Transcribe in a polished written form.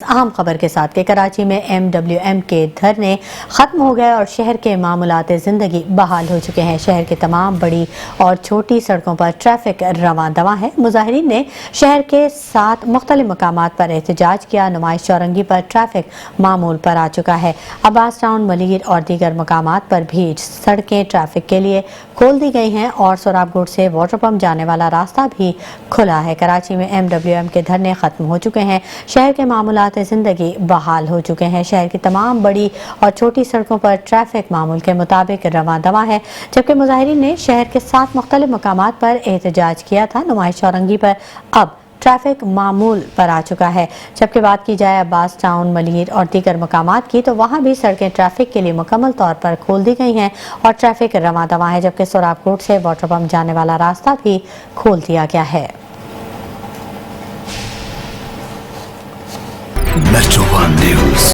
اہم خبر کے ساتھ کہ کراچی میں MWM کے دھرنے ختم ہو گئے اور شہر کے معمولات زندگی بحال ہو چکے ہیں۔ شہر کے تمام بڑی اور چھوٹی سڑکوں پر ٹریفک رواں دواں ہے۔ مظاہرین نے شہر کے 7 مختلف مقامات پر احتجاج کیا۔ نمائش چورنگی پر ٹریفک معمول پر آ چکا ہے۔ عباس ٹاؤن، ملیر اور دیگر مقامات پر بھی سڑکیں ٹریفک کے لیے کھول دی گئی ہیں اور سوراب گوٹ سے واٹر پمپ جانے والا راستہ بھی کھلا ہے۔ کراچی میں MWM کے دھرنے ختم ہو چکے ہیں۔ شہر کے معمولات زندگی بحال ہو چکے ہیں۔ شہر کی تمام بڑی اور چھوٹی سڑکوں پر ٹریفک معمول کے مطابق رواں دواں ہے، جبکہ مظاہرین نے شہر کے 7 مختلف مقامات پر احتجاج کیا تھا۔ نمائش چورنگی پر اب ٹریفک معمول پر آ چکا ہے۔ جبکہ بات کی جائے عباس ٹاؤن، ملیر اور دیگر مقامات کی تو وہاں بھی سڑکیں ٹریفک کے لیے مکمل طور پر کھول دی گئی ہیں اور ٹریفک رواں دواں ہے، جبکہ سوراب کوٹ سے واٹر پمپ جانے والا راستہ بھی کھول دیا گیا ہے۔ Metro One News